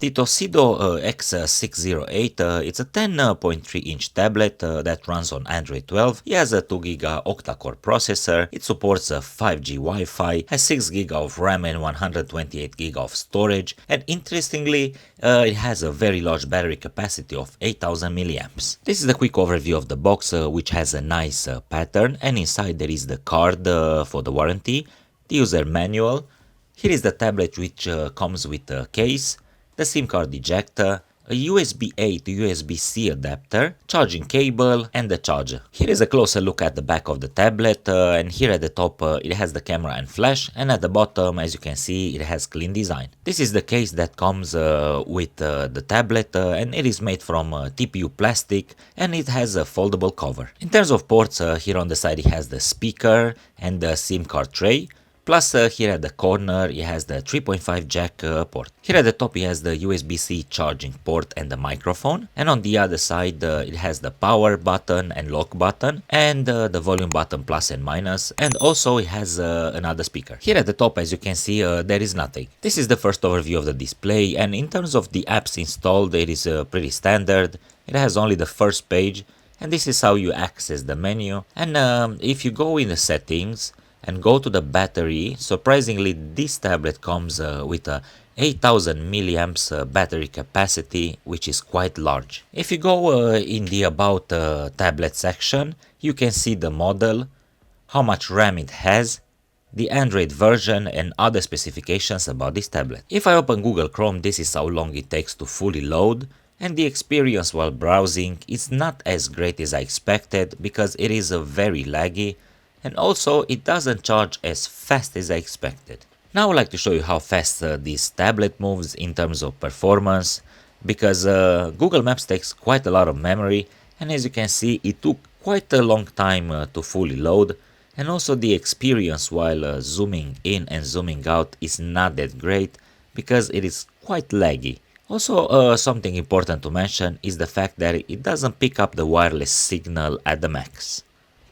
The Toscido X608, it's a 10.3-inch tablet that runs on Android 12. It has a 2GB octa-core processor, it supports 5G Wi-Fi, has 6GB of RAM and 128GB of storage, and interestingly, it has a very large battery capacity of 8000 mAh. This is a quick overview of the box, which has a nice pattern, and inside there is the card for the warranty, the user manual. Here is the tablet which comes with a case, the SIM card ejector, a USB-A to USB-C adapter, charging cable, and the charger. Here is a closer look at the back of the tablet, and here at the top it has the camera and flash, and at the bottom, as you can see, it has clean design. This is the case that comes with the tablet, and it is made from TPU plastic, and it has a foldable cover. In terms of ports, here on the side it has the speaker and the SIM card tray. Plus here at the corner it has the 3.5 jack port. Here at the top it has the USB-C charging port and the microphone, and on the other side it has the power button and lock button, and the volume button plus and minus, and also it has another speaker. Here at the top, as you can see, there is nothing. This is the first overview of the display, and in terms of the apps installed, it is pretty standard. It has only the first page, and this is how you access the menu. And if you go in the settings and go to the battery, surprisingly this tablet comes with a 8000 milliamps battery capacity, which is quite large. If you go in the about tablet section, you can see the model, how much RAM it has, the Android version, and other specifications about this tablet. If I open Google Chrome, this is how long it takes to fully load, and the experience while browsing is not as great as I expected because it is very laggy, and also it doesn't charge as fast as I expected. Now I would like to show you how fast this tablet moves in terms of performance, because Google Maps takes quite a lot of memory, and as you can see it took quite a long time to fully load, and also the experience while zooming in and zooming out is not that great because it is quite laggy. Also something important to mention is the fact that it doesn't pick up the wireless signal at the max.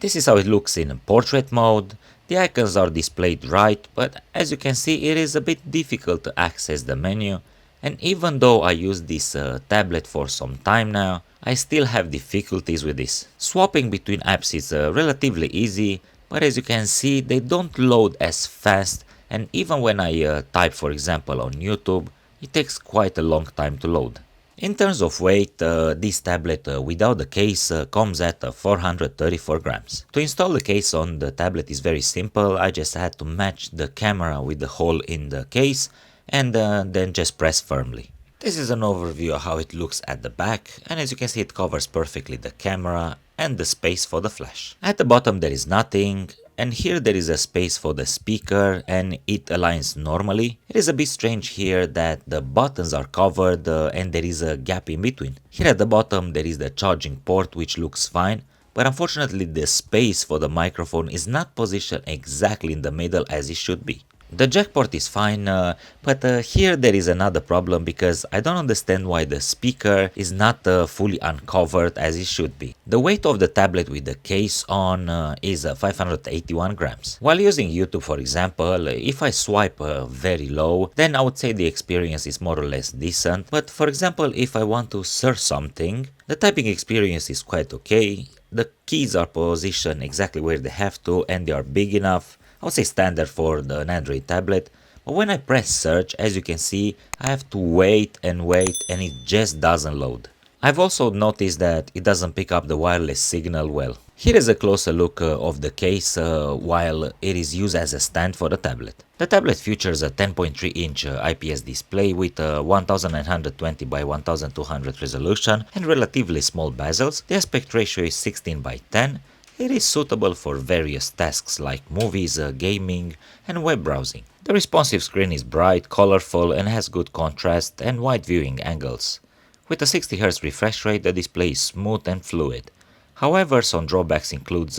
This is how it looks in portrait mode. The icons are displayed right, but as you can see it is a bit difficult to access the menu, and even though I use this tablet for some time now, I still have difficulties with this. Swapping between apps is relatively easy, but as you can see they don't load as fast, and even when I type for example on YouTube, it takes quite a long time to load. In terms of weight, this tablet without the case comes at 434 grams. To install the case on the tablet is very simple. I just had to match the camera with the hole in the case and then just press firmly. This is an overview of how it looks at the back, and as you can see it covers perfectly the camera and the space for the flash. At the bottom there is nothing, and here there is a space for the speaker and it aligns normally. It is a bit strange here that the buttons are covered and there is a gap in between. Here at the bottom there is the charging port, which looks fine, but unfortunately the space for the microphone is not positioned exactly in the middle as it should be. The jack port is fine, but here there is another problem because I don't understand why the speaker is not fully uncovered as it should be. The weight of the tablet with the case on is 581 grams. While using YouTube for example, if I swipe very low, then I would say the experience is more or less decent, but for example if I want to search something, the typing experience is quite okay. The keys are positioned exactly where they have to and they are big enough. I would say standard for an Android tablet, but when I press search, as you can see, I have to wait and it just doesn't load. I've also noticed that it doesn't pick up the wireless signal well. Here is a closer look of the case while it is used as a stand for the tablet. The tablet features a 10.3-inch IPS display with 1920 by 1200 resolution and relatively small bezels. The aspect ratio is 16 by 10. It is suitable for various tasks like movies, gaming, and web browsing. The responsive screen is bright, colorful, and has good contrast and wide viewing angles. With a 60Hz refresh rate, the display is smooth and fluid. However, some drawbacks include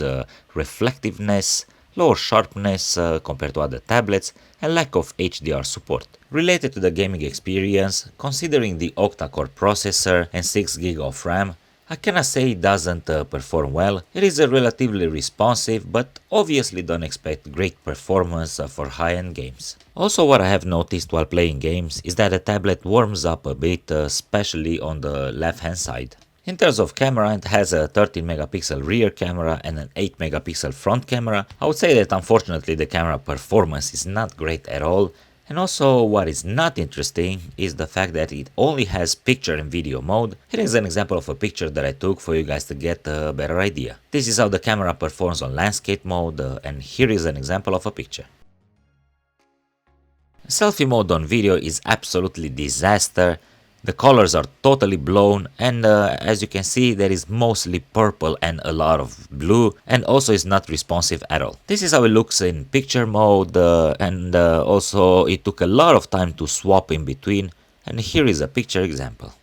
reflectiveness, lower sharpness compared to other tablets, and lack of HDR support. Related to the gaming experience, considering the octa-core processor and 6GB of RAM, I cannot say it doesn't perform well, it is relatively responsive, but obviously don't expect great performance for high-end games. Also, what I have noticed while playing games is that the tablet warms up a bit, especially on the left-hand side. In terms of camera, it has a 13 megapixel rear camera and an 8 megapixel front camera. I would say that unfortunately the camera performance is not great at all. And also, what is not interesting is the fact that it only has picture and video mode. Here is an example of a picture that I took for you guys to get a better idea. This is how the camera performs on landscape mode, and here is an example of a picture. Selfie mode on video is absolutely disaster. The colors are totally blown, and as you can see, there is mostly purple and a lot of blue, and also is not responsive at all. This is how it looks in picture mode, and also it took a lot of time to swap in between, and here is a picture example.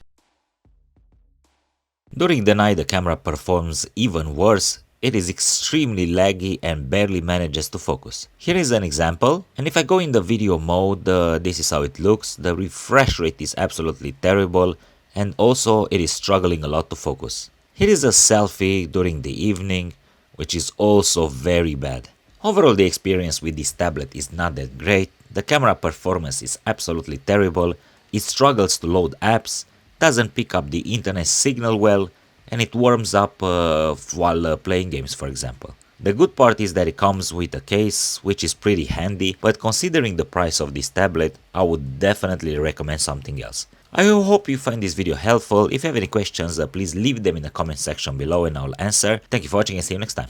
During the night the camera performs even worse. It is extremely laggy and barely manages to focus. Here is an example, and if I go in the video mode, this is how it looks. The refresh rate is absolutely terrible, and also it is struggling a lot to focus. Here is a selfie during the evening, which is also very bad. Overall, the experience with this tablet is not that great. The camera performance is absolutely terrible. It struggles to load apps, doesn't pick up the internet signal well, and it warms up while playing games, for example. The good part is that it comes with a case, which is pretty handy, but considering the price of this tablet, I would definitely recommend something else. I hope you find this video helpful. If you have any questions, please leave them in the comment section below and I'll answer. Thank you for watching and see you next time.